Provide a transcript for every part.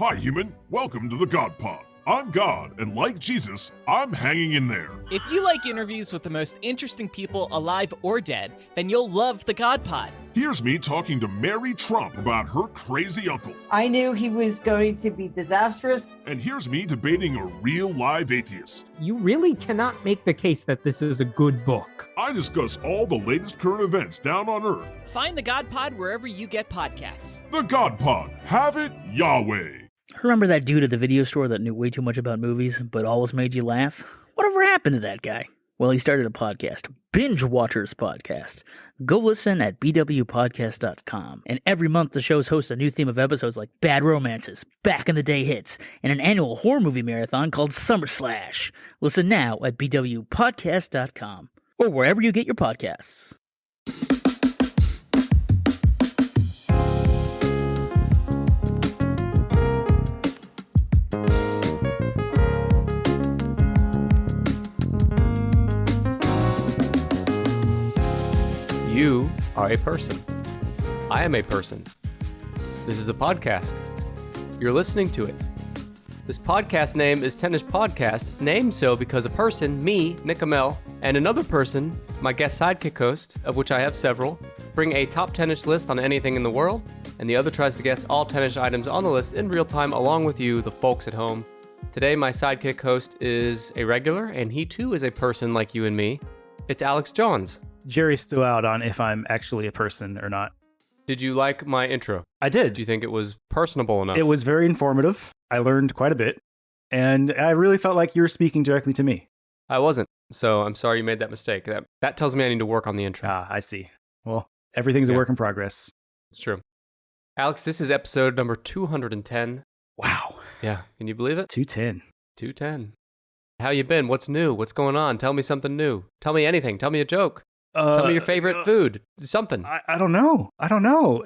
Hi, human. Welcome to the God Pod. I'm God, and like Jesus, I'm hanging in there. If you like interviews with the most interesting people alive or dead, then you'll love the God Pod. Here's me talking to Mary Trump about her crazy uncle. I knew he was going to be disastrous. And here's me debating a real live atheist. You really cannot make the case that this is a good book. I discuss all the latest current events down on Earth. Find the God Pod wherever you get podcasts. The God Pod. Have it, Yahweh. Remember that dude at the video store that knew way too much about movies, but always made you laugh? Whatever happened to that guy? Well, he started a podcast, Binge Watchers Podcast. Go listen at bwpodcast.com. And every month the shows host a new theme of episodes like Bad Romances, Back in the Day Hits, and an annual horror movie marathon called Summer Slash. Listen now at bwpodcast.com or wherever you get your podcasts. You are a person. I am a person. This is a podcast. You're listening to it. This podcast name is Tennis Podcast, named so because a person, me, Nick Emel, and another person, my guest sidekick host, of which I have several, bring a top 10-ish list on anything in the world, and the other tries to guess all 10-ish items on the list in real time along with you, the folks at home. Today, my sidekick host is a regular, and he too is a person like you and me. It's Alex Johns. Jury's still out on if I'm actually a person or not. Did you like my intro? I did. Do you think it was personable enough? It was very informative. I learned quite a bit. And I really felt like you were speaking directly to me. I wasn't. So I'm sorry you made that mistake. That tells me I need to work on the intro. Ah, I see. Well, everything's a work in progress. It's true. Alex, this is episode number 210. Wow. Yeah. Can you believe it? 210. 210. How you been? What's new? What's going on? Tell me something new. Tell me anything. Tell me a joke. Tell me your favorite food. Something. I don't know.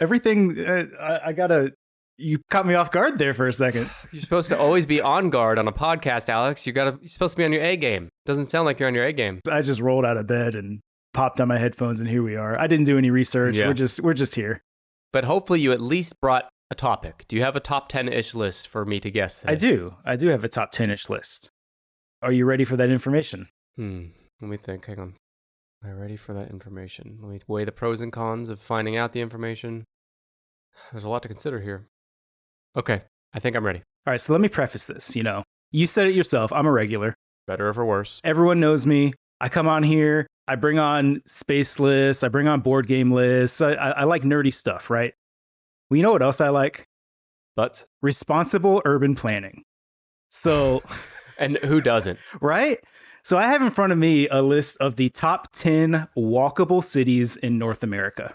Everything, I gotta... You caught me off guard there for a second. You're supposed to always be on guard on a podcast, Alex. You're supposed to be on your A game. Doesn't sound like you're on your A game. I just rolled out of bed and popped on my headphones, and here we are. I didn't do any research. Yeah. We're just here. But hopefully you at least brought a topic. Do you have a top 10-ish list for me to guess today? I do have a top 10-ish list. Are you ready for that information? Let me think. Hang on. Am I ready for that information? Let me weigh the pros and cons of finding out the information. There's a lot to consider here. Okay, I think I'm ready. All right, so let me preface this. You said it yourself. I'm a regular. Better or for worse. Everyone knows me. I come on here. I bring on space lists. I bring on board game lists. I like nerdy stuff, right? Well, you know what else I like? But? Responsible urban planning. So... And who doesn't? Right? So I have in front of me a list of the top 10 walkable cities in North America.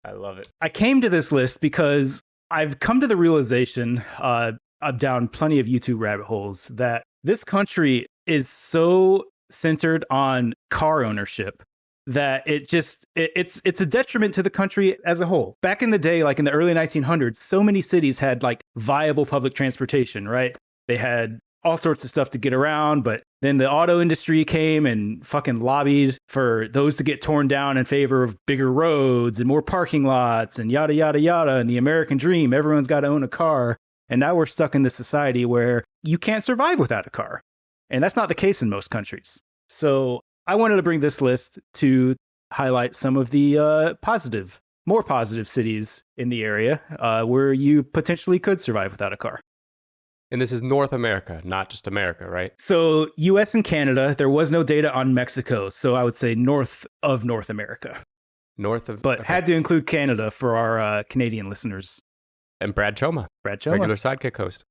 I love it. I came to this list because I've come to the realization, I've down plenty of YouTube rabbit holes, that this country is so centered on car ownership that it's a detriment to the country as a whole. Back in the day, like in the early 1900s, so many cities had like viable public transportation, right? They had all sorts of stuff to get around, but then the auto industry came and fucking lobbied for those to get torn down in favor of bigger roads and more parking lots and yada, yada, yada. And the American dream, everyone's got to own a car. And now we're stuck in this society where you can't survive without a car. And that's not the case in most countries. So I wanted to bring this list to highlight some of the more positive cities in the area where you potentially could survive without a car. And this is North America, not just America, right? So US and Canada, there was no data on Mexico. So I would say north of North America. But had to include Canada for our Canadian listeners. And Brad Choma. Regular sidekick host.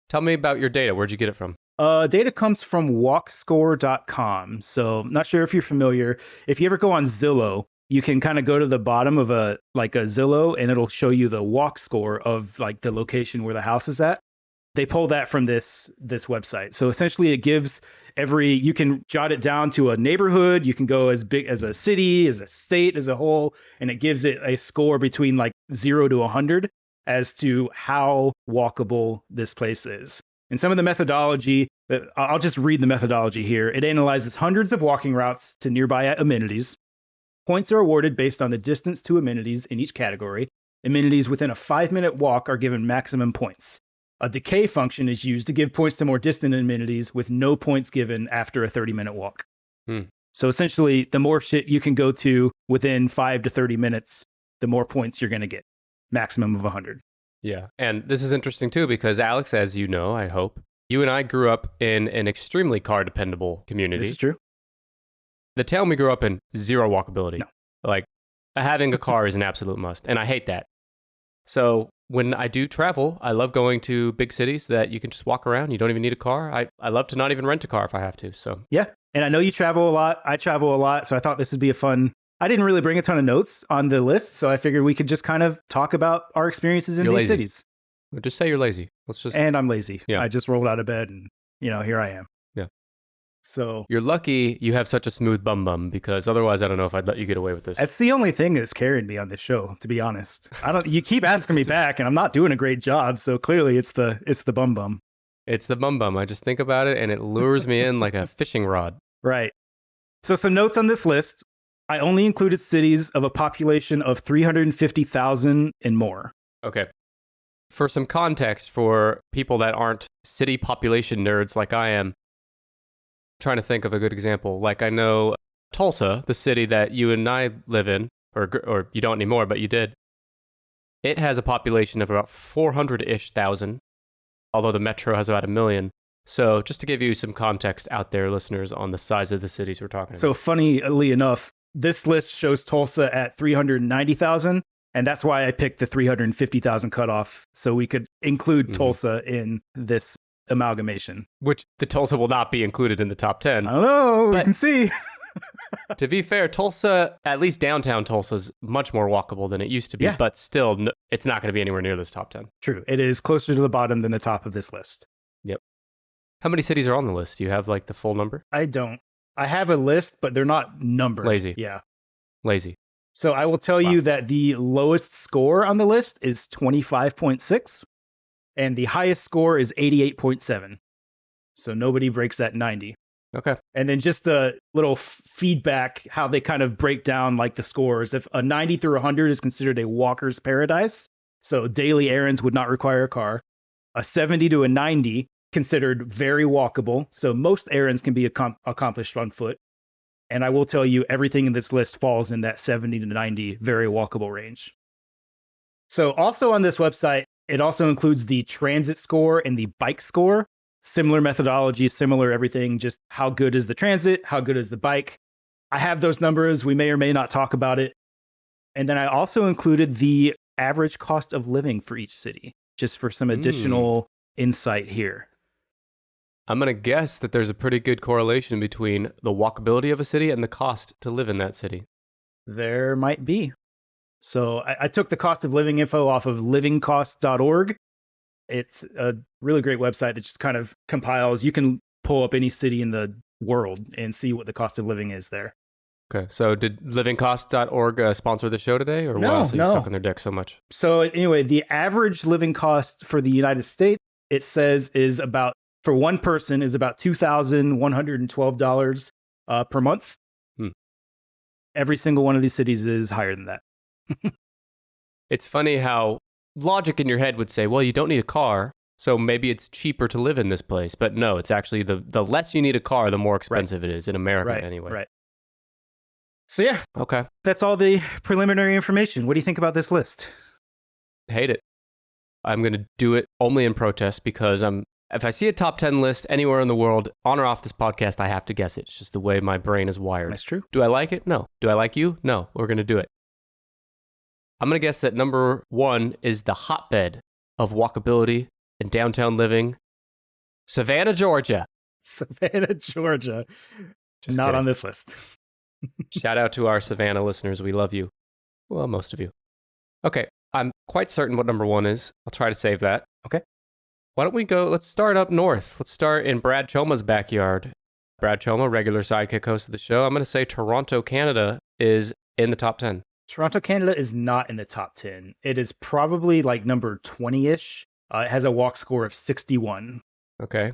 Tell me about your data. Where'd you get it from? Data comes from walkscore.com. So I'm not sure if you're familiar. If you ever go on Zillow, you can kind of go to the bottom of a Zillow and it'll show you the walk score of like the location where the house is at. They pull that from this website. So essentially it gives you can jot it down to a neighborhood. You can go as big as a city, as a state, as a whole, and it gives it a score between like 0 to 100 as to how walkable this place is. And some of the methodology, I'll just read the methodology here. It analyzes hundreds of walking routes to nearby amenities. Points are awarded based on the distance to amenities in each category. Amenities within a 5-minute walk are given maximum points. A decay function is used to give points to more distant amenities with no points given after a 30-minute walk. So essentially, the more shit you can go to within 5 to 30 minutes, the more points you're going to get. Maximum of 100. Yeah. And this is interesting too, because Alex, as you know, I hope, you and I grew up in an extremely car dependable community. This is true. The town we grew up in, zero walkability. No. Like, having a car is an absolute must, and I hate that. So when I do travel, I love going to big cities that you can just walk around. You don't even need a car. I love to not even rent a car if I have to. So yeah, and I know you travel a lot. I travel a lot, so I thought this would be a fun. I didn't really bring a ton of notes on the list, so I figured we could just kind of talk about our experiences in these cities. Just say you're lazy. And I'm lazy. Yeah. I just rolled out of bed, and here I am. Yeah. So you're lucky you have such a smooth bum, because otherwise I don't know if I'd let you get away with this. That's the only thing that's carried me on this show, to be honest. You keep asking me back, and I'm not doing a great job. So clearly, it's the bum. It's the bum. I just think about it, and it lures me in like a fishing rod. Right. So some notes on this list. I only included cities of a population of 350,000 and more. Okay. For some context for people that aren't city population nerds like I am, I'm trying to think of a good example. Like I know Tulsa, the city that you and I live in, or you don't anymore, but you did. It has a population of about 400-ish thousand, although the metro has about 1 million. So just to give you some context out there, listeners, on the size of the cities we're talking about. So funnily enough, this list shows Tulsa at 390,000, and that's why I picked the 350,000 cutoff, so we could include Tulsa in this amalgamation. Which the Tulsa will not be included in the top 10. I don't know, we can see. To be fair, Tulsa, at least downtown Tulsa, is much more walkable than it used to be, Yeah. but still, it's not going to be anywhere near this top 10. True, it is closer to the bottom than the top of this list. Yep. How many cities are on the list? Do you have like the full number? I don't. I have a list, but they're not numbered. Lazy. Yeah. Lazy. So I will tell you that the lowest score on the list is 25.6, and the highest score is 88.7. So nobody breaks that 90. Okay. And then just a little feedback, how they kind of break down like the scores. If a 90 through 100 is considered a walker's paradise, so daily errands would not require a car. A 70 to a 90 considered very walkable, so most errands can be accomplished on foot. And I will tell you, everything in this list falls in that 70 to 90 very walkable range. So also on this website, it also includes the transit score and the bike score. Similar methodology, similar everything, just how good is the transit, how good is the bike. I have those numbers. We may or may not talk about it. And then I also included the average cost of living for each city, just for some additional insight here. I'm going to guess that there's a pretty good correlation between the walkability of a city and the cost to live in that city. There might be. So I took the cost of living info off of livingcosts.org. It's a really great website that just kind of compiles. You can pull up any city in the world and see what the cost of living is there. Okay, so did livingcosts.org sponsor the show today, or why else are you sucking their dick so much? So anyway, the average living cost for the United States, it says, is about, for one person, is about $2,112 per month. Every single one of these cities is higher than that. It's funny how logic in your head would say, well, you don't need a car, so maybe it's cheaper to live in this place. But no, it's actually the less you need a car, the more expensive it is in America anyway. Right. So yeah. Okay. That's all the preliminary information. What do you think about this list? Hate it. I'm going to do it only in protest because if I see a top 10 list anywhere in the world, on or off this podcast, I have to guess it. It's just the way my brain is wired. That's true. Do I like it? No. Do I like you? No. We're going to do it. I'm going to guess that number 1 is the hotbed of walkability and downtown living, Savannah, Georgia. Savannah, Georgia. Just not kidding. on this list. Shout out to our Savannah listeners. We love you. Well, most of you. Okay. I'm quite certain what number 1 is. I'll try to save that. Okay. Why don't we go, let's start up north. Let's start in Brad Choma's backyard. Brad Choma, regular sidekick host of the show. I'm going to say Toronto, Canada is in the top 10. Toronto, Canada is not in the top 10. It is probably like number 20-ish. It has a walk score of 61. Okay.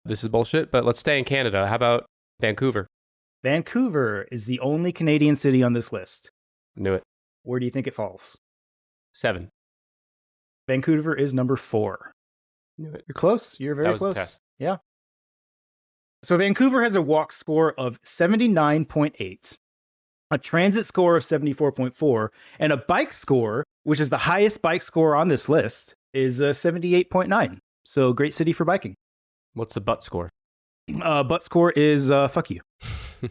This is bullshit, but let's stay in Canada. How about Vancouver? Vancouver is the only Canadian city on this list. Knew it. Where do you think it falls? 7. Vancouver is number 4. Knew it. You're close. You're very That was a close. test. Yeah. So Vancouver has a walk score of 79.8, a transit score of 74.4, and a bike score, which is the highest bike score on this list, is 78.9. So great city for biking. What's the butt score? Butt score is fuck you.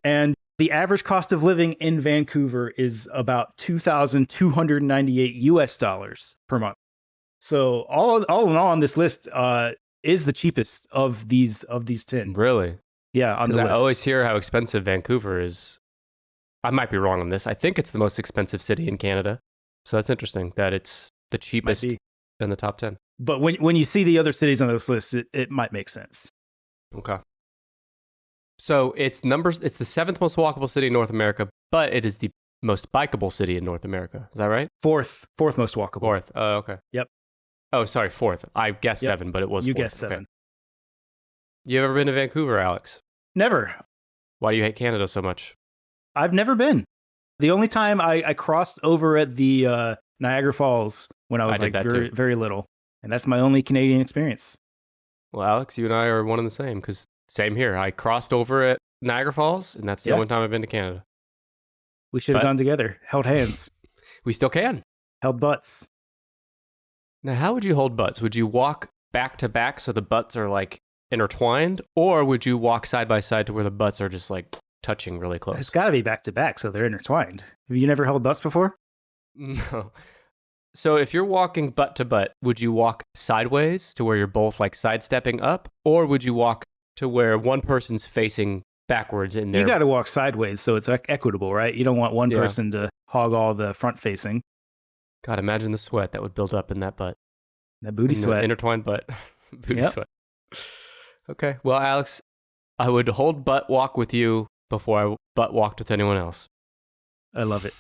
And the average cost of living in Vancouver is about $2,298 US dollars per month. So all in all on this list is the cheapest of these 10. Really? Yeah, on the Because list. I always hear how expensive Vancouver is. I might be wrong on this. I think it's the most expensive city in Canada. So that's interesting that it's the cheapest be. in the top 10. But when you see the other cities on this list, it might make sense. Okay. So it's the seventh most walkable city in North America, but it is the most bikeable city in North America. Is that right? Fourth most walkable. Fourth. Oh, okay. Yep. Oh, sorry, fourth. I guessed Yep. 7, but it was You fourth. guessed 7. Okay. You ever been to Vancouver, Alex? Never. Why do you hate Canada so much? I've never been. The only time I crossed over at the Niagara Falls when I was I did that very, too. very little. And that's my only Canadian experience. Well, Alex, you and I are one and the same, because same here. I crossed over at Niagara Falls, and that's the Yeah. only time I've been to Canada. We should have But- gone together, held hands, We still can. held butts. Now, how would you hold butts? Would you walk back to back so the butts are like intertwined, or would you walk side by side to where the butts are just like touching really close? It's got to be back to back, so they're intertwined. Have you never held butts before? No. So if you're walking butt to butt, would you walk sideways to where you're both like sidestepping up, or would you walk to where one person's facing backwards in their... You got to walk sideways, so it's equitable, right? You don't want one Yeah. person to hog all the front facing. God, imagine the sweat that would build up in that butt. That booty In the sweat. Intertwined butt. Booty Yep. sweat. Okay. Well, Alex, I would hold butt walk with you before I butt walked with anyone else. I love it.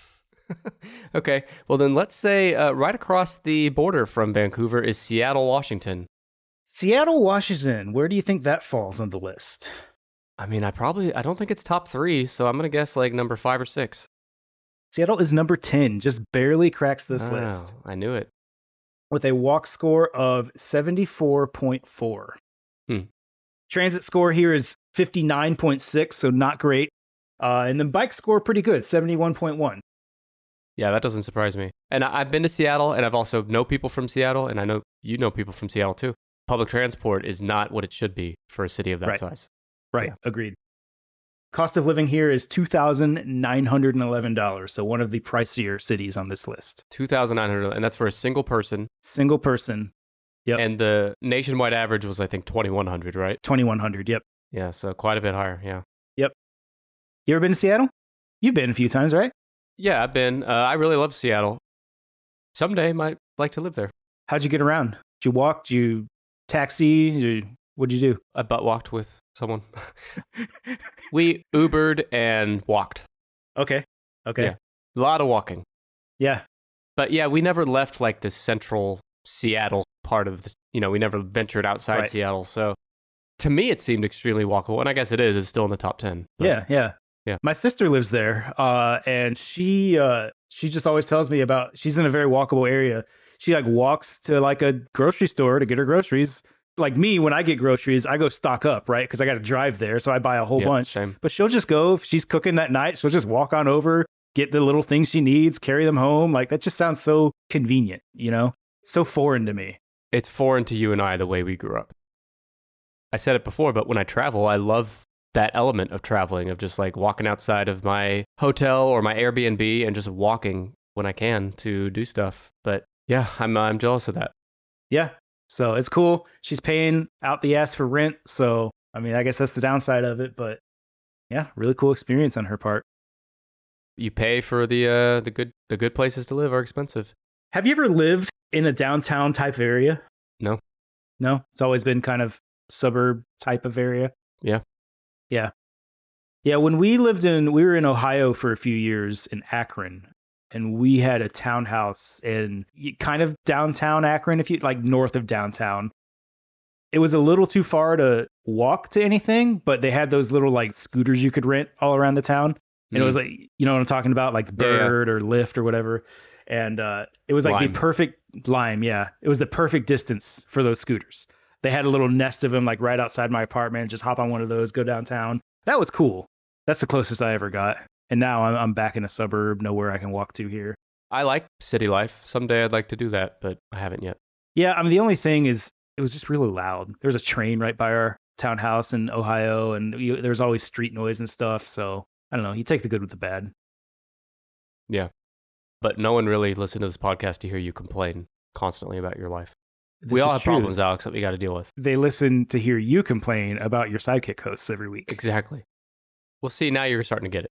Okay. Well, then let's say right across the border from Vancouver is Seattle, Washington. Seattle, Washington. Where do you think that falls on the list? I mean, I don't think it's top 3, so I'm going to guess like number 5 or 6. Seattle is number 10, just barely cracks this Oh, list I knew it. with a walk score of 74.4. Hmm. Transit score here is 59.6, so not great. And then bike score pretty good, 71.1. Yeah, that doesn't surprise me. And I've been to Seattle, and I've also know people from Seattle, and I know you know people from Seattle too. Public transport is not what it should be for a city of that Right. size. Right, Yeah. agreed. Cost of living here is $2,911, so one of the pricier cities on this list. 2,900, and that's for a single person. Single person, Yep. And the nationwide average was, I think, 2,100, right? 2,100, yep. Yeah, so quite a bit higher, yeah. You ever been to Seattle? You've been a few times, right? Yeah, I've been. I really love Seattle. Someday might like to live there. How'd you get around? Did you walk? Did you taxi? What'd you do? I butt walked with someone. We Ubered and walked. Okay. Yeah. A lot of walking. Yeah. But yeah, we never left like the central Seattle part of the, we never ventured outside Right. Seattle. So to me, it seemed extremely walkable. And I guess it is. It's still in the top 10. But Yeah. Yeah. My sister lives there, and she just always tells me about. She's in a very walkable area. She like walks to like a grocery store to get her groceries. Like me, when I get groceries, I go stock up, right? Because I got to drive there, so I buy a whole Yeah, bunch. same. But she'll just go if she's cooking that night. She'll just walk on over, get the little things she needs, carry them home. Like that just sounds so convenient, so foreign to me. It's foreign to you and I the way we grew up. I said it before, but when I travel, I love that element of traveling, of just like walking outside of my hotel or my Airbnb and just walking when I can to do stuff. But yeah, I'm jealous of that. Yeah. So it's cool. She's paying out the ass for rent. So, I mean, I guess that's the downside of it. But yeah, really cool experience on her part. You pay for the good places to live are expensive. Have you ever lived in a downtown type area? No. No? It's always been kind of suburb type of area? Yeah. Yeah. Yeah, when we were in Ohio for a few years in Akron, and we had a townhouse in kind of downtown Akron, if you like north of downtown. It was a little too far to walk to anything, but they had those little like scooters you could rent all around the town. And it was like, you know what I'm talking about? Like Bird or Lyft or whatever. And it was like Lime. the perfect Lime. Yeah. It was the perfect distance for those scooters. They had a little nest of them like right outside my apartment. Just hop on one of those, go downtown. That was cool. That's the closest I ever got. And now I'm back in a suburb, nowhere I can walk to here. I like city life. Someday I'd like to do that, but I haven't yet. Yeah, I mean, the only thing is it was just really loud. There was a train right by our townhouse in Ohio, and there's always street noise and stuff. So I don't know. You take the good with the bad. Yeah. But no one really listened to this podcast to hear you complain constantly about your life. We all have problems, Alex, that we got to deal with. They listen to hear you complain about your sidekick hosts every week. Exactly. Well, see, now you're starting to get it.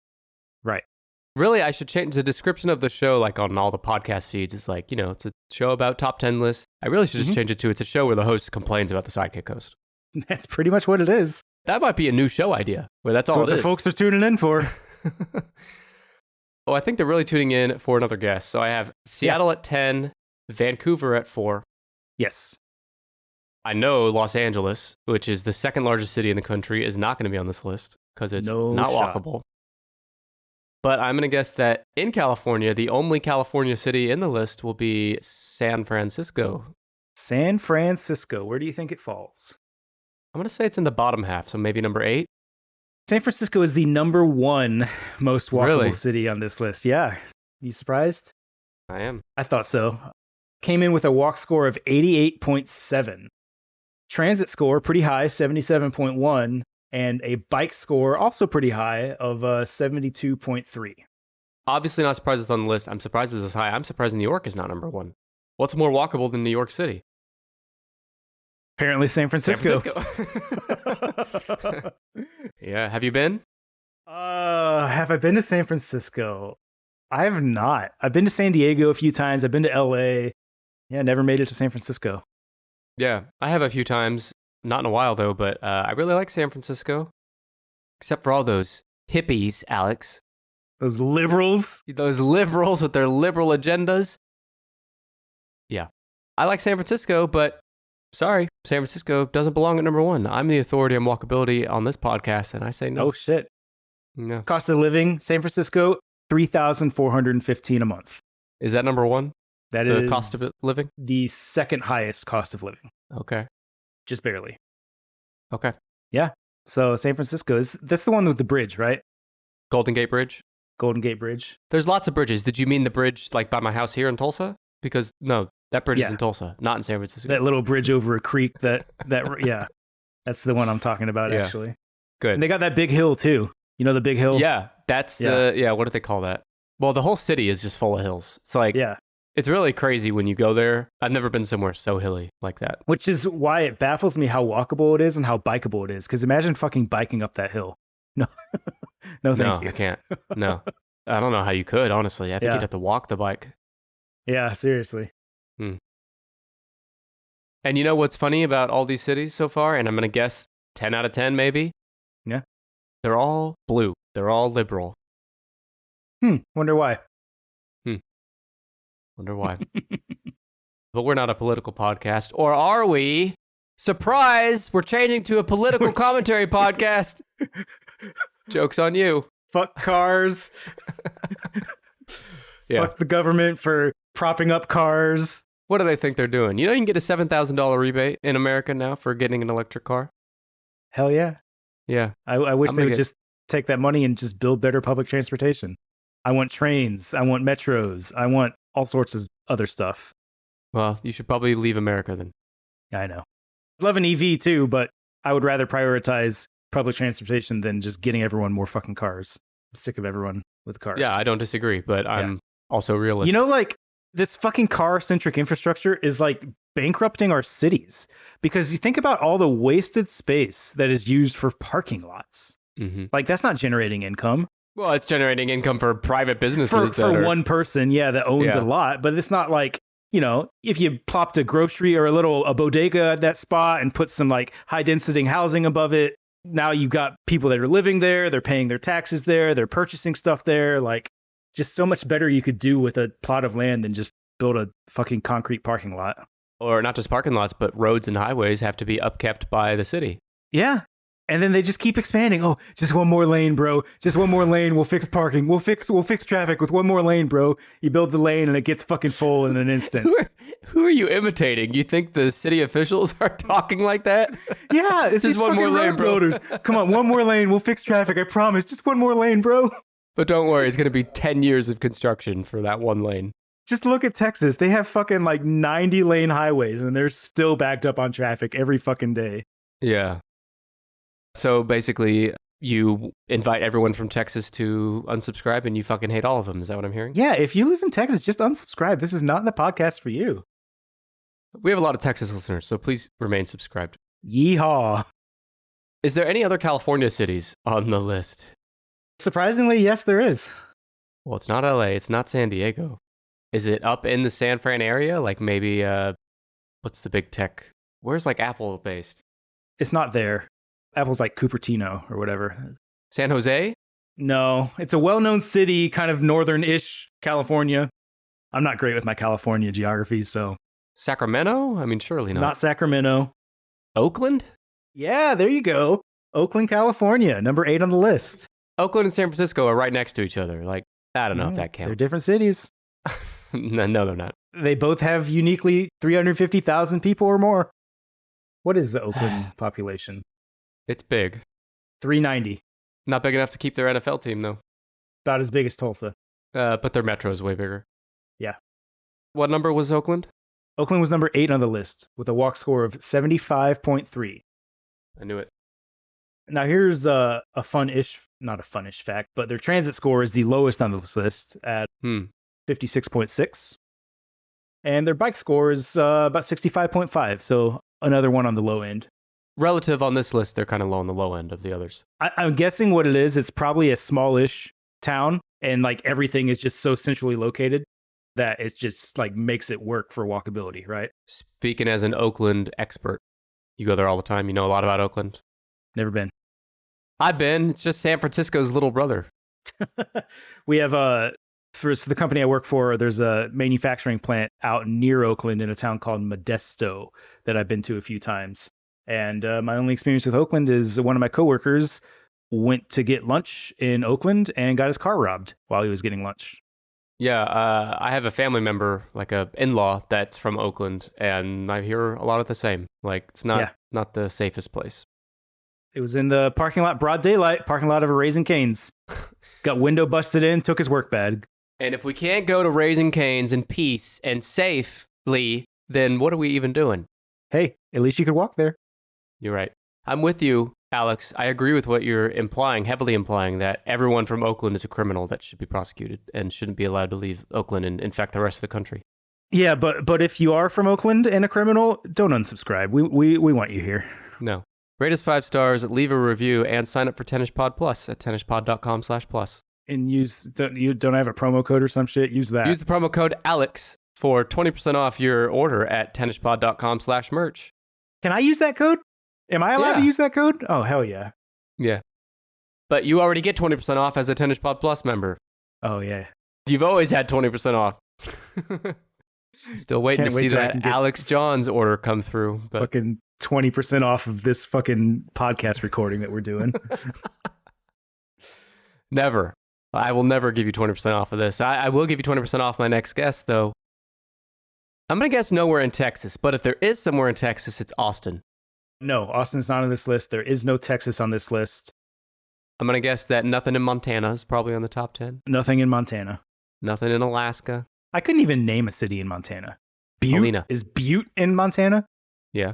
Right. Really, I should change the description of the show, like on all the podcast feeds. It's like, it's a show about top 10 lists. I really should just change it to it's a show where the host complains about the sidekick host. That's pretty much what it is. That might be a new show idea, where that's all what it is. The folks are tuning in for. Oh, I think they're really tuning in for another guest. So I have Seattle at 10, Vancouver at 4. Yes. I know Los Angeles, which is the second largest city in the country, is not going to be on this list because it's not walkable. But I'm going to guess that in California, the only California city in the list will be San Francisco. San Francisco. Where do you think it falls? I'm going to say it's in the bottom half, so maybe number 8. San Francisco is the number 1 most walkable city on this list. Yeah. You surprised? I am. I thought so. Came in with a walk score of 88.7. Transit score, pretty high, 77.1. And a bike score, also pretty high, of 72.3. Obviously not surprised it's on the list. I'm surprised it's this high. I'm surprised New York is not number 1. What's more walkable than New York City? Apparently San Francisco. Yeah. Have you been? Have I been to San Francisco? I have not. I've been to San Diego a few times. I've been to LA. Yeah, never made it to San Francisco. Yeah, I have a few times. Not in a while, though, but I really like San Francisco. Except for all those hippies, Alex. Those liberals? Those liberals with their liberal agendas. Yeah. I like San Francisco, but sorry, San Francisco doesn't belong at number 1. I'm the authority on walkability on this podcast, and I say no. Oh, shit. No. Cost of living, San Francisco, $3,415 a month. Is that number 1? That the is cost of living? The second highest cost of living. Okay. Just barely. Okay. Yeah. So San Francisco, that's the one with the bridge, right? Golden Gate Bridge? Golden Gate Bridge. There's lots of bridges. Did you mean the bridge like by my house here in Tulsa? Because no, that bridge is in Tulsa, not in San Francisco. That little bridge over a creek yeah. That's the one I'm talking about, actually. Good. And they got that big hill too. You know the big hill? Yeah, that's what do they call that? Well, the whole city is just full of hills. It's like, it's really crazy when you go there. I've never been somewhere so hilly like that. Which is why it baffles me how walkable it is and how bikeable it is. Because imagine fucking biking up that hill. No, no, thank you. I can't. No, I don't know how you could, honestly. I think you'd have to walk the bike. Yeah, seriously. And you know what's funny about all these cities so far? And I'm going to guess 10 out of 10 maybe? Yeah. They're all blue. They're all liberal. Wonder why. Wonder why. But we're not a political podcast. Or are we? Surprise! We're changing to a political commentary podcast. Joke's on you. Fuck cars. Fuck the government for propping up cars. What do they think they're doing? You know you can get a $7,000 rebate in America now for getting an electric car? Hell yeah. Yeah. I wish they would just take that money and just build better public transportation. I want trains. I want metros. I want all sorts of other stuff. Well, you should probably leave America then. I know. I love an EV too, but I would rather prioritize public transportation than just getting everyone more fucking cars. I'm sick of everyone with cars. Yeah, I don't disagree, but I'm also realistic. You know, like, this fucking car-centric infrastructure is like bankrupting our cities. Because you think about all the wasted space that is used for parking lots. Like, that's not generating income. Well, it's generating income for private businesses. For one person, that owns a lot. But it's not like, if you plopped a grocery or a bodega at that spot and put some like high-density housing above it, now you've got people that are living there, they're paying their taxes there, they're purchasing stuff there. Like, just so much better you could do with a plot of land than just build a fucking concrete parking lot. Or not just parking lots, but roads and highways have to be upkept by the city. Yeah. And then they just keep expanding. Oh, just one more lane, bro. Just one more lane. We'll fix parking. We'll fix traffic with one more lane, bro. You build the lane and it gets fucking full in an instant. Who are you imitating? You think the city officials are talking like that? Yeah, it's Just just one more lane, bro. builders. Come on, one more lane. We'll fix traffic. I promise. Just one more lane, bro. But don't worry, it's going to be 10 years of construction for that one lane. Just look at Texas. They have fucking like 90 lane highways and they're still backed up on traffic every fucking day. Yeah. So basically, you invite everyone from Texas to unsubscribe and you fucking hate all of them. Is that what I'm hearing? Yeah, if you live in Texas, just unsubscribe. This is not the podcast for you. We have a lot of Texas listeners, so please remain subscribed. Yeehaw. Is there any other California cities on the list? Surprisingly, yes, there is. Well, it's not LA, it's not San Diego. Is it up in the San Fran area? Like maybe, what's the big tech? Where's like Apple based? It's not there. Apple's like Cupertino or whatever. San Jose? No, it's a well-known city, kind of northern-ish California. I'm not great with my California geography, so. Sacramento? I mean, surely not. Not Sacramento. Oakland? Yeah, there you go. Oakland, California, number 8 on the list. Oakland and San Francisco are right next to each other. Like, I don't know if that counts. They're different cities. No, they're not. They both have uniquely 350,000 people or more. What is the Oakland population? It's big. 390. Not big enough to keep their NFL team, though. About as big as Tulsa. But their metro is way bigger. Yeah. What number was Oakland? Oakland was number 8 on the list with a walk score of 75.3. I knew it. Now here's a fun-ish, not a fun-ish fact, but their transit score is the lowest on this list at 56.6. And their bike score is about 65.5, so another one on the low end. Relative on this list, they're kind of low on the low end of the others. I'm guessing what it is, it's probably a smallish town, and like everything is just so centrally located that it just like makes it work for walkability, right? Speaking as an Oakland expert, you go there all the time. You know a lot about Oakland. Never been. I've been. It's just San Francisco's little brother. We have for the company I work for, there's a manufacturing plant out near Oakland in a town called Modesto that I've been to a few times. And my only experience with Oakland is one of my coworkers went to get lunch in Oakland and got his car robbed while he was getting lunch. Yeah, I have a family member, like a in-law, that's from Oakland, and I hear a lot of the same. Like, it's not the safest place. It was in the parking lot, broad daylight, parking lot of a Raising Cane's. Got window busted in, took his work bag. And if we can't go to Raising Cane's in peace and safely, then what are we even doing? Hey, at least you could walk there. You're right. I'm with you, Alex. I agree with what you're implying, heavily implying that everyone from Oakland is a criminal that should be prosecuted and shouldn't be allowed to leave Oakland and infect the rest of the country. Yeah, but if you are from Oakland and a criminal, don't unsubscribe. We want you here. No. Rate us 5 stars, leave a review, and sign up for TennishPod Plus at tennishpod.com/plus. And you don't have a promo code or some shit? Use that. Use the promo code ALEX for 20% off your order at tennishpod.com/merch. Can I use that code? Am I allowed Yeah. to use that code? Oh, hell yeah. Yeah. But you already get 20% off as a TennishPod Plus member. Oh, yeah. You've always had 20% off. Still waiting Can't to wait see till I that can get Alex John's order come through. But Fucking 20% off of this fucking podcast recording that we're doing. Never. I will never give you 20% off of this. I will give you 20% off my next guest, though. I'm going to guess nowhere in Texas, but if there is somewhere in Texas, it's Austin. No, Austin's not on this list. There is no Texas on this list. I'm going to guess that nothing in Montana is probably on the top 10. Nothing in Montana. Nothing in Alaska. I couldn't even name a city in Montana. Butte? Helena. Is Butte in Montana? Yeah.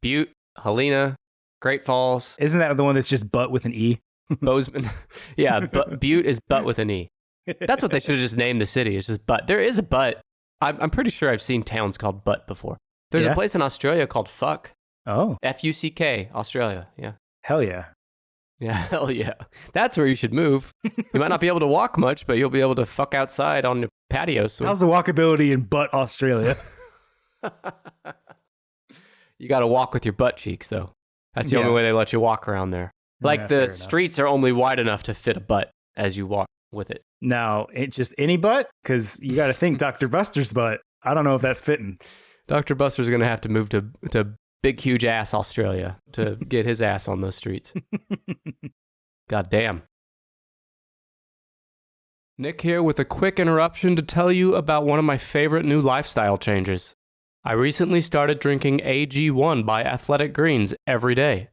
Butte, Helena, Great Falls, Isn't that the one that's just butt with an E? Bozeman. Yeah, Butte is butt with an E. That's what they should have just named the city. It's just butt. There is a butt. I'm pretty sure I've seen towns called butt before. There's Yeah? a place in Australia called Fuck. Oh, F-U-C-K, Australia. Yeah. hell yeah. Yeah, hell yeah. That's where you should move. You might not be able to walk much, but you'll be able to fuck outside on the patio. So How's the walkability in butt Australia? you got to walk with your butt cheeks, though. That's the Yeah. only way they let you walk around there. Like Yeah, the fair enough. streets are only wide enough to fit a butt as you walk with it. Now, ain't just any butt? Because you got to think Dr. Buster's butt. I don't know if that's fitting. Dr. Buster's going to have to move to big, huge ass Australia to get his ass on those streets. God damn. Nick here with a quick interruption to tell you about one of my favorite new lifestyle changes. I recently started drinking AG1 by Athletic Greens every day.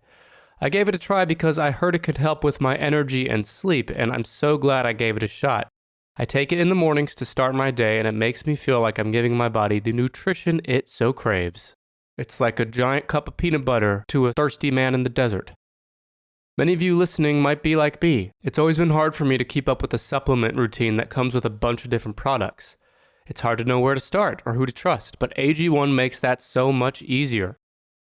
I gave it a try because I heard it could help with my energy and sleep, and I'm so glad I gave it a shot. I take it in the mornings to start my day, and it makes me feel like I'm giving my body the nutrition it so craves. It's like a giant cup of peanut butter to a thirsty man in the desert. Many of you listening might be like me. It's always been hard for me to keep up with a supplement routine that comes with a bunch of different products. It's hard to know where to start or who to trust, but AG1 makes that so much easier.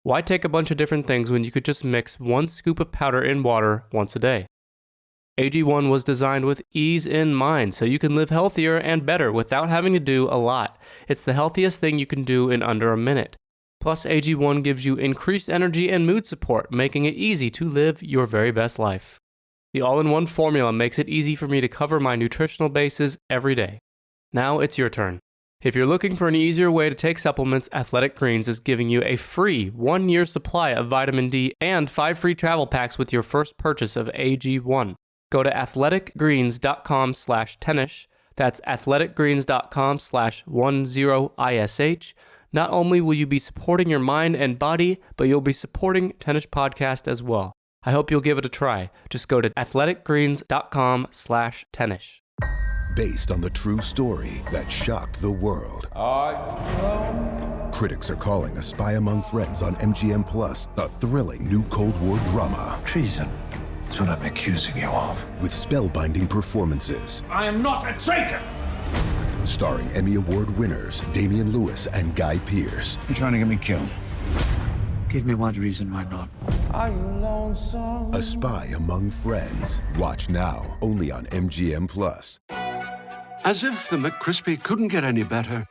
Why take a bunch of different things when you could just mix 1 scoop of powder in water once a day? AG1 was designed with ease in mind, so you can live healthier and better without having to do a lot. It's the healthiest thing you can do in under a minute. Plus, AG1 gives you increased energy and mood support, making it easy to live your very best life. The all-in-one formula makes it easy for me to cover my nutritional bases every day. Now it's your turn. If you're looking for an easier way to take supplements, Athletic Greens is giving you a free 1-year supply of vitamin D and 5 free travel packs with your first purchase of AG1. Go to athleticgreens.com/tennis. That's athleticgreens.com/10ish. Not only will you be supporting your mind and body, but you'll be supporting Tennis Podcast as well. I hope you'll give it a try. Just go to athleticgreens.com/tennis. Based on the true story that shocked the world. Critics are calling A Spy Among Friends on MGM Plus a thrilling new Cold War drama. Treason. That's what I'm accusing you of. With spellbinding performances. I am not a traitor! Starring Emmy Award winners Damian Lewis and Guy Pearce. You're trying to get me killed. Give me one reason why not. Are you lonesome? A Spy Among Friends. Watch now, only on MGM Plus. As if the McCrispy couldn't get any better,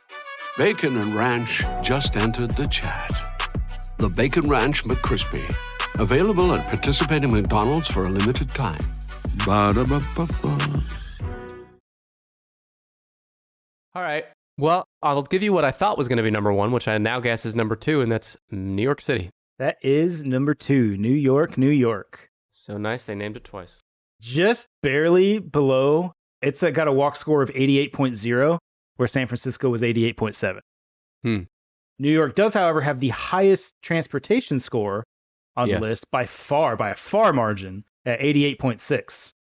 Bacon and Ranch just entered the chat. The Bacon Ranch McCrispy, available at participating McDonald's for a limited time. Ba-da-ba-ba-ba. All right. Well, I'll give you what I thought was going to be number 1, which I now guess is number 2, and that's New York City. That is number 2, New York, New York. So nice, they named it twice. Just barely below. It's got a walk score of 88.0, where San Francisco was 88.7. New York does, however, have the highest transportation score on the list by a far margin, at 88.6.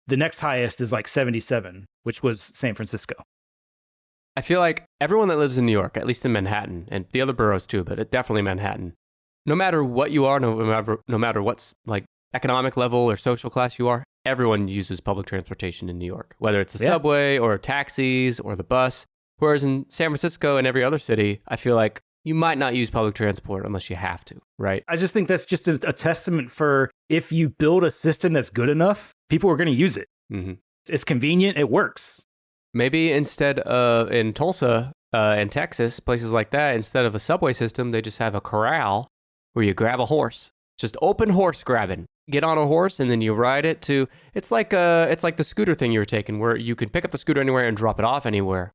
The next highest is like 77, which was San Francisco. I feel like everyone that lives in New York, at least in Manhattan, and the other boroughs too, but definitely Manhattan, no matter what you are, no matter what's like economic level or social class you are, everyone uses public transportation in New York, whether it's the subway or taxis or the bus. Whereas in San Francisco and every other city, I feel like you might not use public transport unless you have to, right? I just think that's just a testament for if you build a system that's good enough, people are going to use it. Mm-hmm. It's convenient. It works. Maybe instead of in Tulsa and Texas, places like that, instead of a subway system, they just have a corral where you grab a horse. Just open horse grabbing. Get on a horse and then you ride it to. It's like the scooter thing you were taking, where you can pick up the scooter anywhere and drop it off anywhere.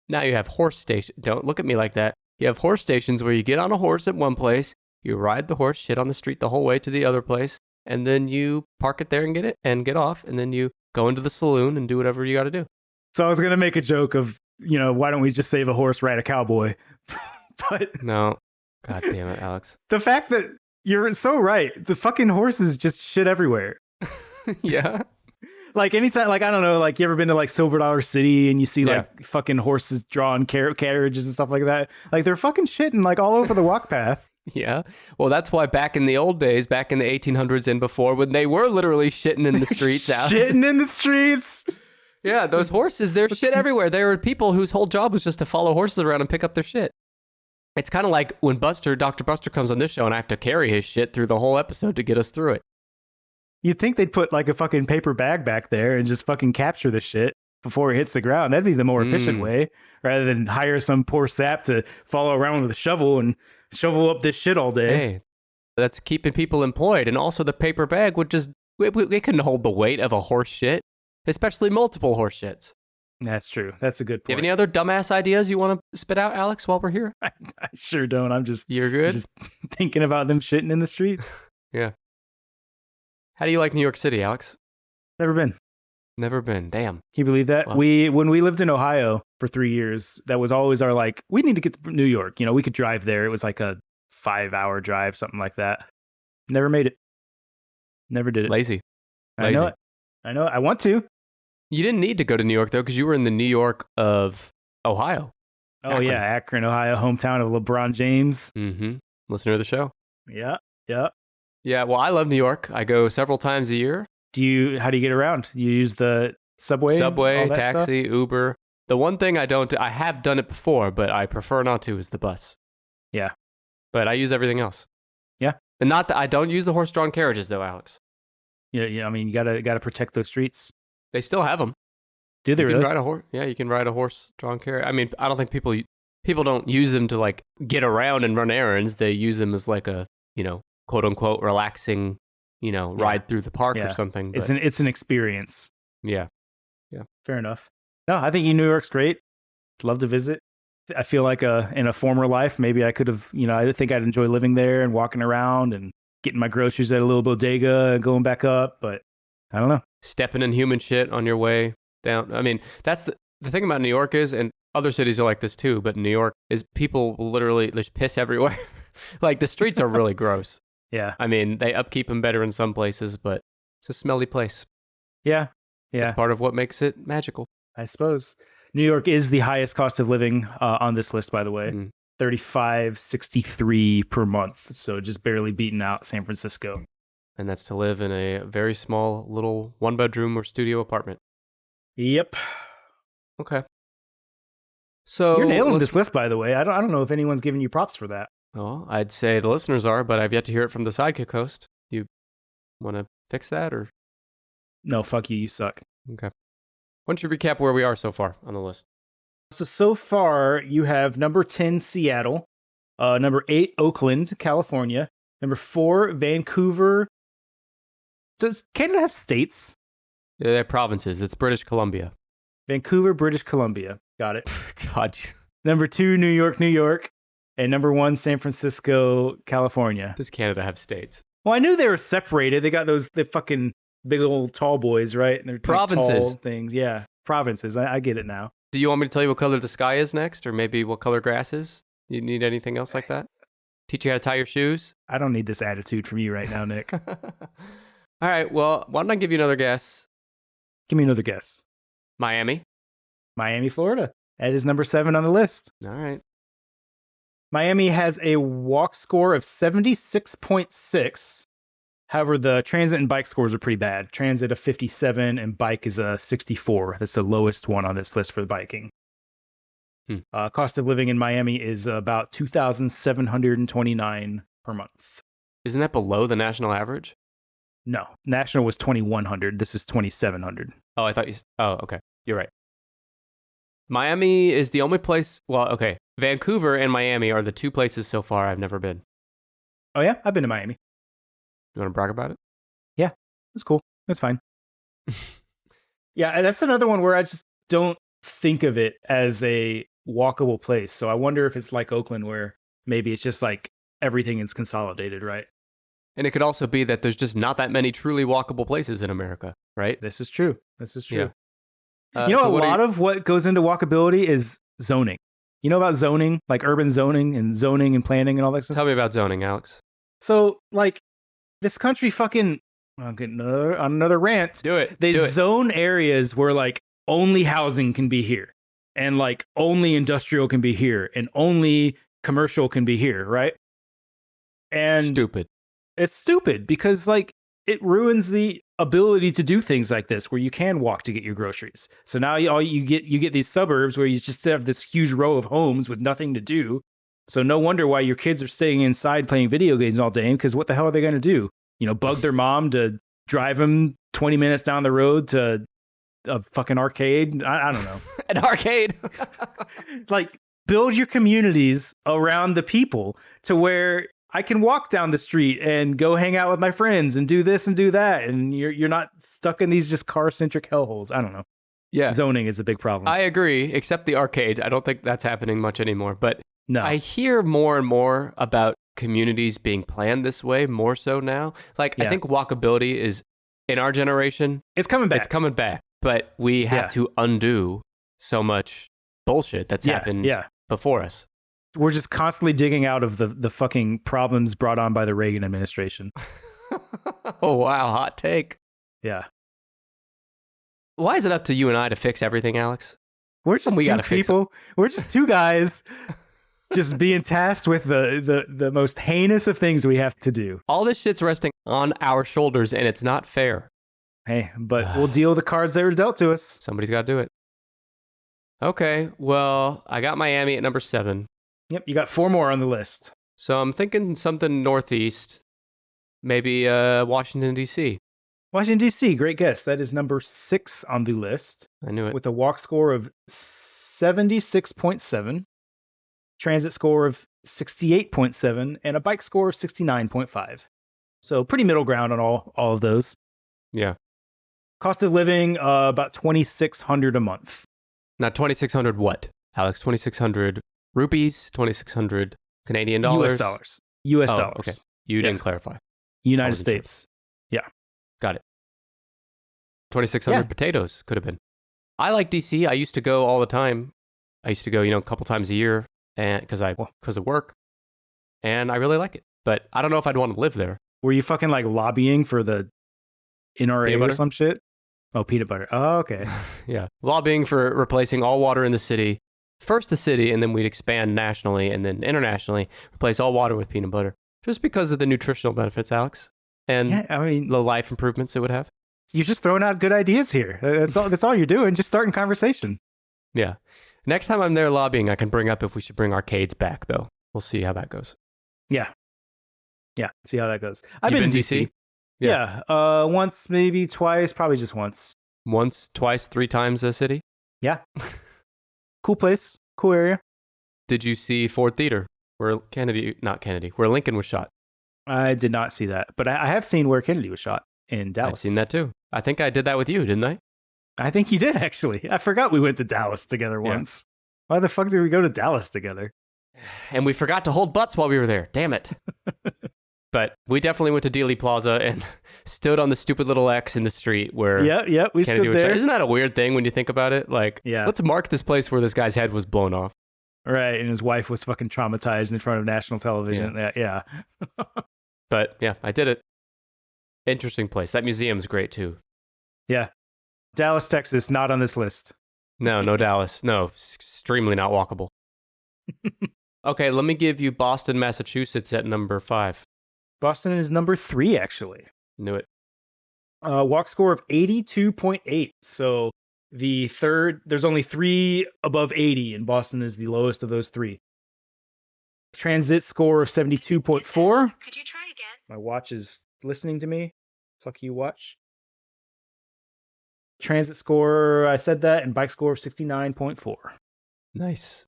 Now you have horse stations. Don't look at me like that. You have horse stations where you get on a horse at one place, you ride the horse, shit on the street the whole way to the other place, and then you park it there and get off, and then you go into the saloon and do whatever you got to do. So I was going to make a joke of, why don't we just save a horse, ride a cowboy? But no. God damn it, Alex. The fact that you're so right. The fucking horses just shit everywhere. Yeah. Like anytime, like, I don't know, like you ever been to like Silver Dollar City and you see like fucking horses drawn carriages and stuff like that? Like they're fucking shitting like all over the walk path. Yeah. Well, that's why back in the old days, back in the 1800s and before, when they were literally shitting in the streets out. Shitting in the streets. Yeah, those horses, they're shit everywhere. There were people whose whole job was just to follow horses around and pick up their shit. It's kind of like when Dr. Buster comes on this show and I have to carry his shit through the whole episode to get us through it. You'd think they'd put like a fucking paper bag back there and just fucking capture the shit before it hits the ground. That'd be the more efficient way, rather than hire some poor sap to follow around with a shovel and shovel up this shit all day. Hey, that's keeping people employed. And also the paper bag would just, we couldn't hold the weight of a horse shit, especially multiple horse shits. That's true. That's a good Do you point. have any other dumbass ideas you want to spit out, Alex, while we're here? I sure don't. You're good? Just thinking about them shitting in the streets. Yeah. How do you like New York City, Alex? Never been. Never been. Damn. Can you believe that? Well, When we lived in Ohio for 3 years, that was always our like, we need to get to New York. We could drive there. It was like a 5-hour drive, something like that. Never made it. Never did it. Lazy. I know it. I want to. You didn't need to go to New York, though, because you were in the New York of Ohio. Oh, Akron. yeah. Akron, Ohio, hometown of LeBron James. Mm-hmm. Listener of the show. Yeah. Yeah, well, I love New York. I go several times a year. How do you get around? You use the subway, all that taxi, stuff? Uber. The one thing I have done it before, but I prefer not to, is the bus. Yeah. But I use everything else. Yeah. And not that I don't use the horse-drawn carriages, though, Alex. Yeah. I mean, you gotta protect those streets. They still have them. Do they you really? Can ride a horse. Yeah, you can ride a horse-drawn carriage. I mean, I don't think people don't use them to like get around and run errands. They use them as like a quote unquote relaxing ride through the park or something. But It's an experience. Yeah. Fair enough. No, I think New York's great. Love to visit. I feel like in a former life, maybe I could have, I think I'd enjoy living there and walking around and getting my groceries at a little bodega and going back up, but I don't know. Stepping in human shit on your way down. I mean, that's the thing about New York is, and other cities are like this too, but New York is people literally, there's piss everywhere. Like the streets are really gross. Yeah. I mean, they upkeep them better in some places, but it's a smelly place. Yeah. It's part of what makes it magical. I suppose. New York is the highest cost of living on this list, by the way. $35.63 per month. So just barely beating out San Francisco. And that's to live in a very small little 1-bedroom or studio apartment. Yep. Okay. So you're nailing this list, by the way. I don't know if anyone's giving you props for that. Well, I'd say the listeners are, but I've yet to hear it from the sidekick host. Do you want to fix that or? No, fuck you. You suck. Okay. Why don't you recap where we are so far on the list? So far, you have number 10, Seattle. Number 8, Oakland, California. Number 4, Vancouver. Does Canada have states? Yeah, they're provinces. It's British Columbia. Vancouver, British Columbia. Got it. God. Number 2, New York. And number 1, San Francisco, California. Does Canada have states? Well, I knew they were separated. They got the fucking big old tall boys, right? And they're provinces. Tall things. Yeah, provinces. I get it now. Do you want me to tell you what color the sky is next? Or maybe what color grass is? You need anything else like that? Teach you how to tie your shoes? I don't need this attitude from you right now, Nick. All right, well, why don't I give you another guess? Give me another guess. Miami, Florida. That is number 7 on the list. All right. Miami has a walk score of 76.6. However, the transit and bike scores are pretty bad. Transit a 57 and bike is a 64. That's the lowest one on this list for the biking. Cost of living in Miami is about $2,729 per month. Isn't that below the national average? No, national was 2,100. This is 2,700. Oh, I thought you. Oh, okay. You're right. Miami is the only place. Well, okay. Vancouver and Miami are the 2 places so far I've never been. Oh yeah, I've been to Miami. You want to brag about it? Yeah, it's cool. It's fine. Yeah, that's another one where I just don't think of it as a walkable place. So I wonder if it's like Oakland, where maybe it's just like everything is consolidated, right? And it could also be that there's just not that many truly walkable places in America, right? This is true. Yeah. A So lot of what goes into walkability is zoning. You know about zoning, like urban zoning and planning and all that stuff? Tell me about zoning, Alex. So, like, this country fucking... I'm getting another rant. Do it. They zone areas where, like, only housing can be here. And, like, only industrial can be here. And only commercial can be here, right? And... Stupid. It's stupid because, like, it ruins the ability to do things like this where you can walk to get your groceries. So now you get these suburbs where you just have this huge row of homes with nothing to do. So no wonder why your kids are staying inside playing video games all day, because what the hell are they going to do? Bug their mom to drive them 20 minutes down the road to a fucking arcade? I don't know. An arcade. Like, build your communities around the people to where I can walk down the street and go hang out with my friends and do this and do that. And you're not stuck in these just car-centric hellholes. I don't know. Yeah. Zoning is a big problem. I agree, except the arcade. I don't think that's happening much anymore. But no. I hear more and more about communities being planned this way, more so now. Like, I think walkability is, in our generation, it's coming back. It's coming back. But we have to undo so much bullshit that's happened before us. We're just constantly digging out of the fucking problems brought on by the Reagan administration. Oh, wow. Hot take. Yeah. Why is it up to you and I to fix everything, Alex? We're just two people. We're just two guys just being tasked with the most heinous of things we have to do. All this shit's resting on our shoulders, and it's not fair. Hey, but we'll deal with the cards that were dealt to us. Somebody's got to do it. Okay, well, I got Miami at number 7. Yep, you got 4 more on the list. So I'm thinking something northeast, maybe Washington, D.C. Washington, D.C., great guess. That is number 6 on the list. I knew it. With a walk score of 76.7, transit score of 68.7, and a bike score of 69.5. So pretty middle ground on all of those. Yeah. Cost of living, about $2,600 a month. Now, 2,600 what, Alex? 2,600 rupees? 2,600 Canadian dollars? U.S. dollars. U.S. dollars. Okay. You didn't clarify. United States. Sure. Yeah. Got it. 2,600 potatoes could have been. I like DC. I used to go all the time. I used to go, a couple times a year because of work. And I really like it. But I don't know if I'd want to live there. Were you fucking like lobbying for the NRA or some shit? Oh, peanut butter. Oh, okay. Yeah. Lobbying for replacing all water in the city. First the city, and then we'd expand nationally and then internationally, replace all water with peanut butter. Just because of the nutritional benefits, Alex. And the life improvements it would have. You're just throwing out good ideas here. That's all you're doing. Just starting conversation. Yeah. Next time I'm there lobbying, I can bring up if we should bring arcades back, though. We'll see how that goes. Yeah. Yeah. See how that goes. I've been to DC. Yeah. Once, maybe twice, probably just once. Once, twice, 3 times a city? Yeah. Cool place. Cool area. Did you see Ford Theater, where Lincoln was shot? I did not see that, but I have seen where Kennedy was shot in Dallas. I've seen that too. I think I did that with you, didn't I? I think you did, actually. I forgot we went to Dallas together once. Why the fuck did we go to Dallas together? And we forgot to hold butts while we were there. Damn it. But we definitely went to Dealey Plaza and stood on the stupid little X in the street where we Kennedy stood there. Isn't that a weird thing when you think about it? Like, let's mark this place where this guy's head was blown off. Right, and his wife was fucking traumatized in front of national television. Yeah. But yeah, I did it. Interesting place. That museum's great too. Yeah. Dallas, Texas, not on this list. No Dallas. No, extremely not walkable. Okay, let me give you Boston, Massachusetts at number 5. Boston is number 3, actually. Knew it. Walk score of 82.8. So the third, there's only 3 above 80, and Boston is the lowest of those 3. Transit score of 72.4. Could you try again? My watch is listening to me. Fuck you, watch. Transit score, I said that, and bike score of 69.4. Nice.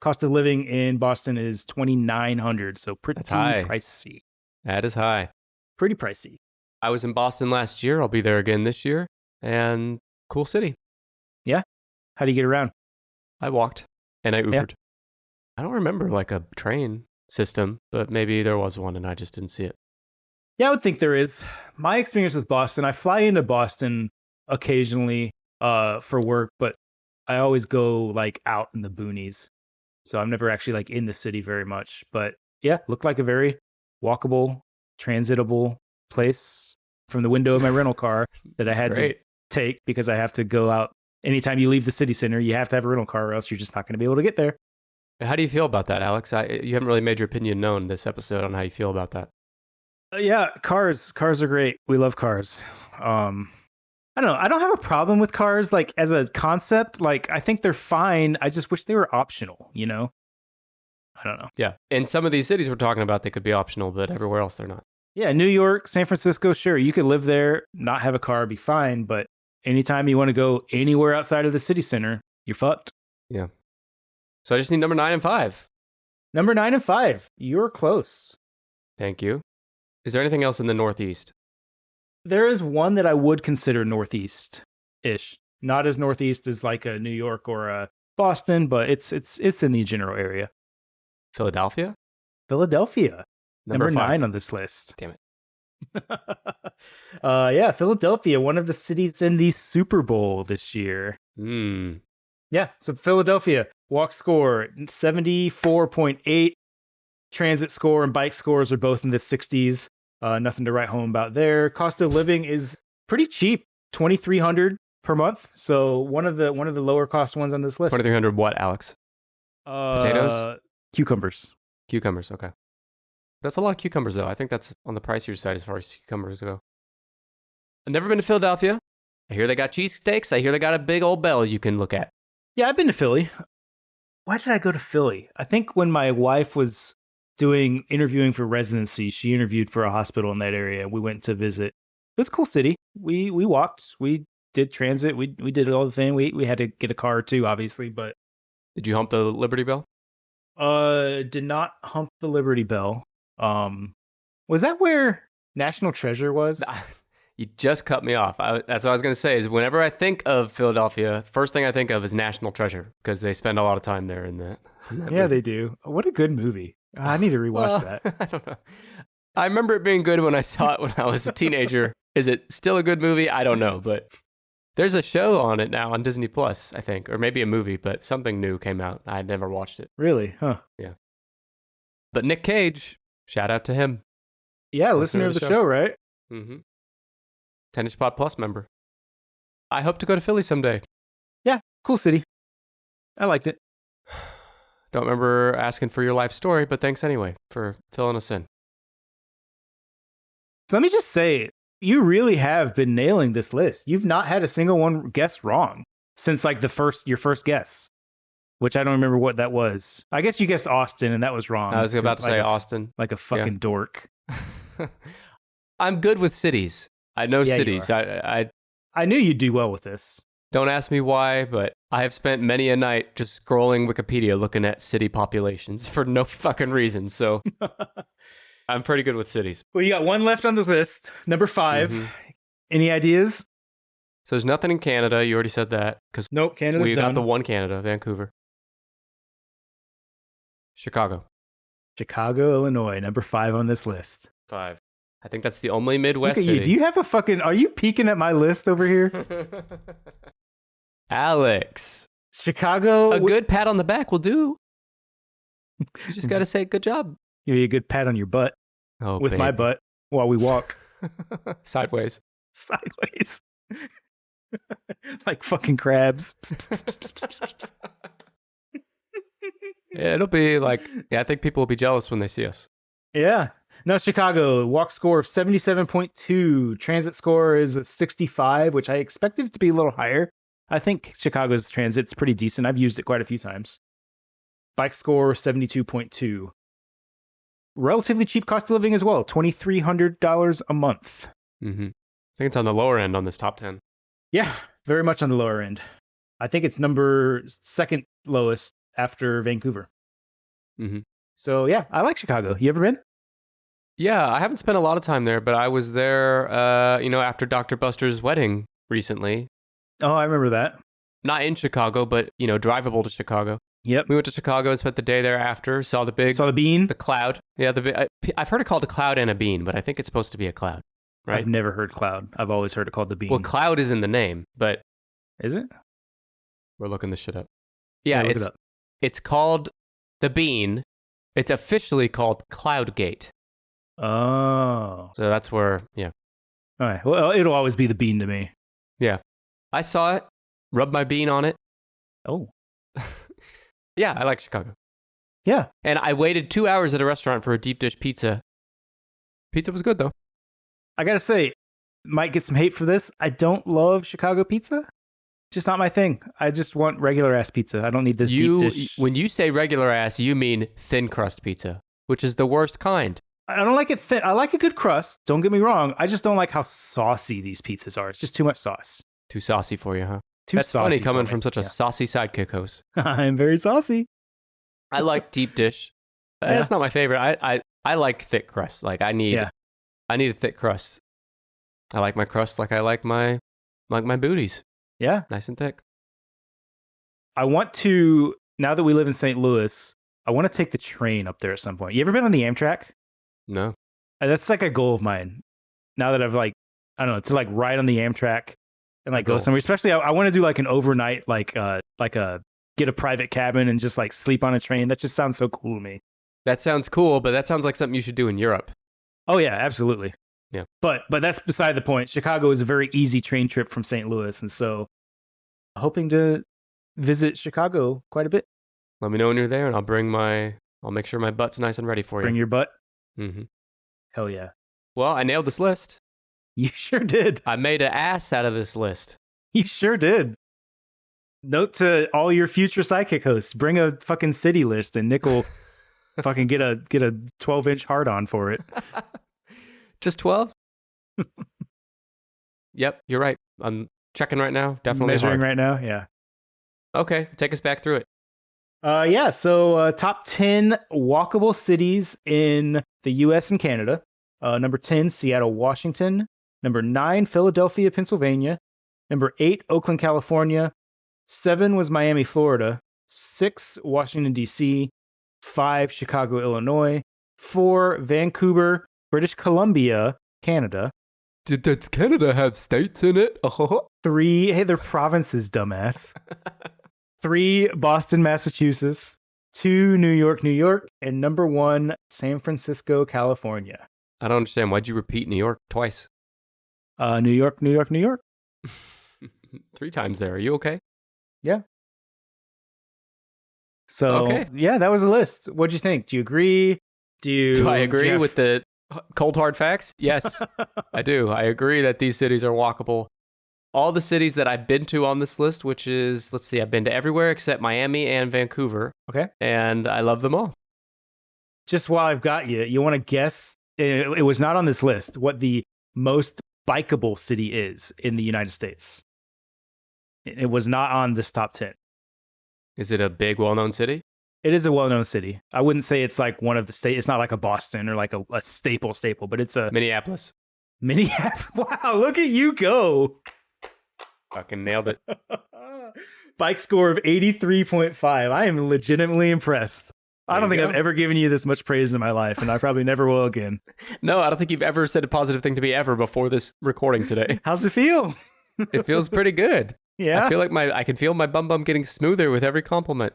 Cost of living in Boston is $2,900, so pretty pricey. That is high. Pretty pricey. I was in Boston last year. I'll be there again this year. And cool city. Yeah? How do you get around? I walked and I Ubered. Yeah. I don't remember like a train system, but maybe there was one and I just didn't see it. Yeah, I would think there is. My experience with Boston, I fly into Boston occasionally for work, but I always go like out in the boonies. So I'm never actually like in the city very much. But yeah, looked like a very walkable, transitable place from the window of my rental car that I had to take because I have to go out. Anytime you leave the city center, you have to have a rental car or else you're just not going to be able to get there. How do you feel about that, Alex? You haven't really made your opinion known this episode on how you feel about that. Yeah, cars are great. We love cars. I don't know. I don't have a problem with cars like as a concept. Like I think they're fine. I just wish they were optional, you know? I don't know. Yeah. In some of these cities we're talking about, they could be optional, but everywhere else they're not. Yeah, New York, San Francisco, sure. You could live there, not have a car, be fine. But anytime you want to go anywhere outside of the city center, you're fucked. Yeah. So I just need number 9 and 5. Number 9 and 5. You're close. Thank you. Is there anything else in the Northeast? There is one that I would consider Northeast-ish. Not as northeast as like a New York or a Boston, but it's in the general area. Philadelphia? Philadelphia, number 5. 9 on this list. Damn it. Yeah, Philadelphia, one of the cities in the Super Bowl this year. Yeah, so Philadelphia, walk score 74.8. Transit score and bike scores are both in the 60s. Nothing to write home about there. Cost of living is pretty cheap, $2,300 per month. So one of the lower cost ones on this list. 2,300 what, Alex? Potatoes? Cucumbers. Cucumbers, okay. That's a lot of cucumbers, though. I think that's on the pricier side as far as cucumbers go. I've never been to Philadelphia. I hear they got cheesesteaks. I hear they got a big old bell you can look at. Yeah, I've been to Philly. Why did I go to Philly? I think when my wife was interviewing for residency, she interviewed for a hospital in that area. We went to visit. It was a cool city. We walked. We did transit. We did all the thing. We had to get a car or two, obviously, but. Did you hump the Liberty Bell? Did not hump the Liberty Bell. Was that where National Treasure was? You just cut me off. That's what I was going to say is whenever I think of Philadelphia, first thing I think of is National Treasure because they spend a lot of time there in that yeah, movie. They do. What a good movie. I need to rewatch that. I don't know. I remember it being good when I saw it when I was a teenager. Is it still a good movie? I don't know, but there's a show on it now on Disney Plus, I think, or maybe a movie, but something new came out. I had never watched it. Really? Huh. Yeah. But Nick Cage, shout out to him. Yeah, listener of the show, right? Mm-hmm. 10-inch Pod Plus member. I hope to go to Philly someday. Yeah, cool city. I liked it. Don't remember asking for your life story, but thanks anyway for filling us in. So let me just say, you really have been nailing this list. You've not had a single one guessed wrong since like your first guess, which I don't remember what that was. I guess you guessed Austin, and that was wrong. I was about to say Austin. Like a fucking dork. I'm good with cities. I know cities. I knew you'd do well with this. Don't ask me why, but I have spent many a night just scrolling Wikipedia looking at city populations for no fucking reason, so I'm pretty good with cities. Well, you got one left on the list, number 5. Mm-hmm. Any ideas? So there's nothing in Canada. You already said that. Nope, Canada's done. We got the one Canada, Vancouver. Chicago, Illinois, number 5 on this list. 5. I think that's the only Midwest city. Do you have a fucking... Are you peeking at my list over here? Alex. Chicago... A good pat on the back will do. You just got to say good job. Give me a good pat on your butt. Oh, with my butt while we walk. Sideways. Like fucking crabs. Yeah, it'll be like... Yeah, I think people will be jealous when they see us. Yeah. No, Chicago, walk score of 77.2. Transit score is a 65, which I expected it to be a little higher. I think Chicago's transit's pretty decent. I've used it quite a few times. Bike score, 72.2. Relatively cheap cost of living as well, $2,300 a month. Mm-hmm. I think it's on the lower end on this top 10. Yeah, very much on the lower end. I think it's number 2nd lowest after Vancouver. Mm-hmm. So yeah, I like Chicago. You ever been? Yeah, I haven't spent a lot of time there, but I was there, after Dr. Buster's wedding recently. Oh, I remember that. Not in Chicago, but, drivable to Chicago. Yep. We went to Chicago and spent the day there after, saw the bean? The cloud. Yeah, I've heard it called a cloud and a bean, but I think it's supposed to be a cloud, right? I've never heard cloud. I've always heard it called the bean. Well, cloud is in the name, but... Is it? We're looking this shit up. Yeah, it's called the bean. It's officially called Cloudgate. Oh. So that's where, yeah. All right. Well, it'll always be the bean to me. Yeah. I saw it, rubbed my bean on it. Oh. Yeah, I like Chicago. Yeah. And I waited 2 hours at a restaurant for a deep dish pizza. Pizza was good, though. I gotta say, might get some hate for this. I don't love Chicago pizza. Just not my thing. I just want regular ass pizza. I don't need this deep dish. When you say regular ass, you mean thin crust pizza, which is the worst kind. I don't like it thin. I like a good crust. Don't get me wrong. I just don't like how saucy these pizzas are. It's just too much sauce. Too saucy for you, huh? That's funny coming from such a saucy sidekick host. I'm very saucy. I like deep dish. That's not my favorite. I like thick crust. Like I need a thick crust. I like my crust like I like my booties. Yeah. Nice and thick. I want to, now that we live in St. Louis, I want to take the train up there at some point. You ever been on the Amtrak? No. That's like a goal of mine. Now that I've like, I don't know, to like ride on the Amtrak and like go somewhere. Especially I want to do like an overnight, like get a private cabin and just like sleep on a train. That just sounds so cool to me. That sounds cool, but that sounds like something you should do in Europe. Oh yeah, absolutely. Yeah. But that's beside the point. Chicago is a very easy train trip from St. Louis, and so hoping to visit Chicago quite a bit. Let me know when you're there, and I'll make sure my butt's nice and ready for you. Bring your butt? Mm-hmm. Hell yeah. Well, I nailed this list. You sure did. I made an ass out of this list. You sure did. Note to all your future Sidekick hosts, bring a fucking city list and Nick will fucking get a 12-inch hard-on for it. Just 12? Yep, you're right. I'm checking right now. Definitely measuring hard. right now. Yeah. Okay, take us back through it. So top 10 walkable cities in the U.S. and Canada. Number 10, Seattle, Washington. Number 9, Philadelphia, Pennsylvania. Number 8, Oakland, California. 7 was Miami, Florida. 6, Washington, D.C. 5, Chicago, Illinois. 4, Vancouver, British Columbia, Canada. Does Canada have states in it? 3, hey, they're provinces, dumbass. 3, Boston, Massachusetts. 2, New York, New York. And number 1, San Francisco, California. I don't understand. Why'd you repeat New York twice? New York, New York, New York. 3 times there. Are you okay? Yeah. So, okay. Yeah, that was a list. What'd you think? Do you agree? Do I agree with the cold hard facts? Yes, I do. I agree that these cities are walkable. All the cities that I've been to on this list, which is, let's see, I've been to everywhere except Miami and Vancouver. Okay. And I love them all. Just while I've got you, you want to guess, it was not on this list, what the most bikeable city is in the United States. It was not on this top 10. Is it a big, well-known city? It is a well-known city. I wouldn't say it's like one of the states. It's not like a Boston or like a staple, but it's a... Minneapolis. Wow, look at you go. Fucking nailed it. Bike score of 83.5. I am legitimately impressed. I don't think I've ever given you this much praise in my life, and I probably never will again. No, I don't think you've ever said a positive thing to me ever before this recording today. How's it feel? It feels pretty good. Yeah. I feel like I can feel my bum getting smoother with every compliment.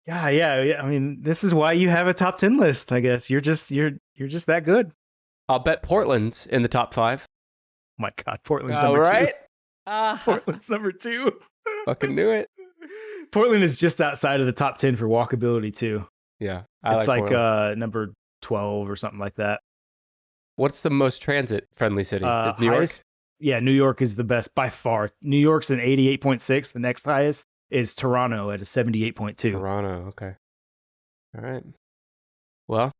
Yeah. I mean, this is why you have a top 10 list, I guess. You're just that good. I'll bet Portland's in the top 5. Oh my God, Portland's number 2. Right? Portland's number 2. Fucking knew it. Portland is just outside of the top 10 for walkability too. Yeah. It's like number 12 or something like that. What's the most transit-friendly city? New York? Yeah, New York is the best by far. New York's an 88.6. The next highest is Toronto at a 78.2. Toronto, okay. All right. Well,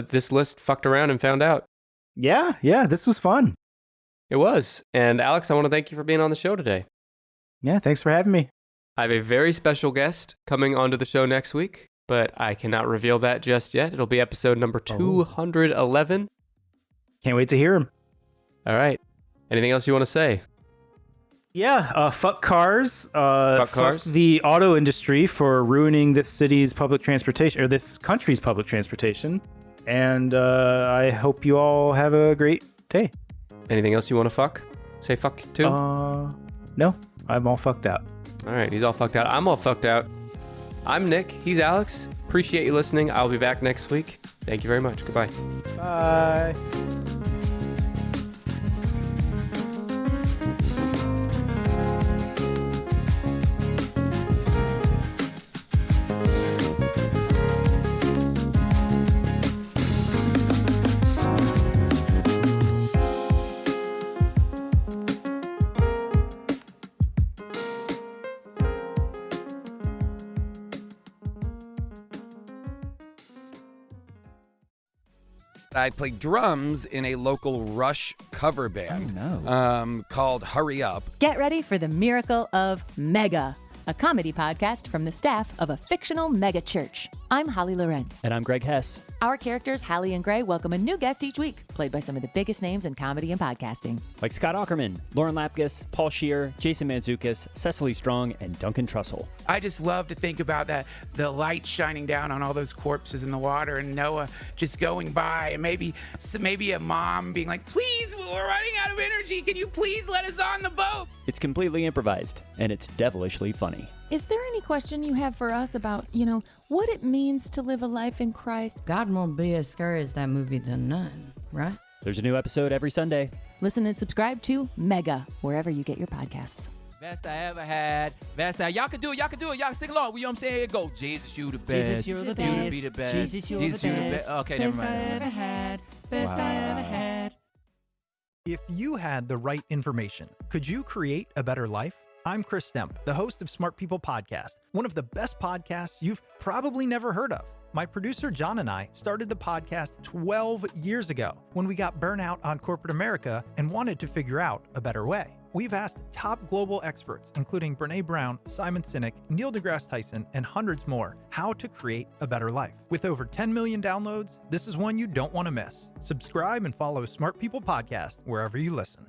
this list fucked around and found out. Yeah, this was fun. It was. And Alex, I want to thank you for being on the show today. Yeah, thanks for having me. I have a very special guest coming onto the show next week, but I cannot reveal that just yet. It'll be episode number 211. Can't wait to hear him. All right. Anything else you want to say? Yeah, fuck cars. Fuck cars. Fuck the auto industry for ruining this city's public transportation, or this country's public transportation. And I hope you all have a great day. Anything else you want to fuck? Say fuck too? No, I'm all fucked out. All right, he's all fucked out. I'm all fucked out. I'm Nick. He's Alex. Appreciate you listening. I'll be back next week. Thank you very much. Goodbye. Bye. I played drums in a local Rush cover band called Hurry Up. Get ready for the miracle of Mega, a comedy podcast from the staff of a fictional mega church. I'm Holly Loren. And I'm Greg Hess. Our characters, Hallie and Gray, welcome a new guest each week, played by some of the biggest names in comedy and podcasting. Like Scott Aukerman, Lauren Lapkus, Paul Scheer, Jason Mantzoukas, Cecily Strong, and Duncan Trussell. I just love to think about that, the light shining down on all those corpses in the water and Noah just going by, and maybe a mom being like, please, we're running out of energy. Can you please let us on the boat? It's completely improvised, and it's devilishly funny. Is there any question you have for us about, what it means to live a life in Christ? God won't be as scary as that movie The Nun, right? There's a new episode every Sunday. Listen and subscribe to Mega, wherever you get your podcasts. Best I ever had. Best I... Y'all can do it. Y'all can sing along. You know what I'm saying? Here it go. Jesus, you the best. Jesus, you're the best. You to be the best. Jesus, you're the best. Okay, best never mind. I ever had. Best I ever had. If you had the right information, could you create a better life? I'm Chris Stemp, the host of Smart People Podcast, one of the best podcasts you've probably never heard of. My producer John and I started the podcast 12 years ago when we got burnout on corporate America and wanted to figure out a better way. We've asked top global experts, including Brene Brown, Simon Sinek, Neil deGrasse Tyson, and hundreds more, how to create a better life. With over 10 million downloads, this is one you don't want to miss. Subscribe and follow Smart People Podcast wherever you listen.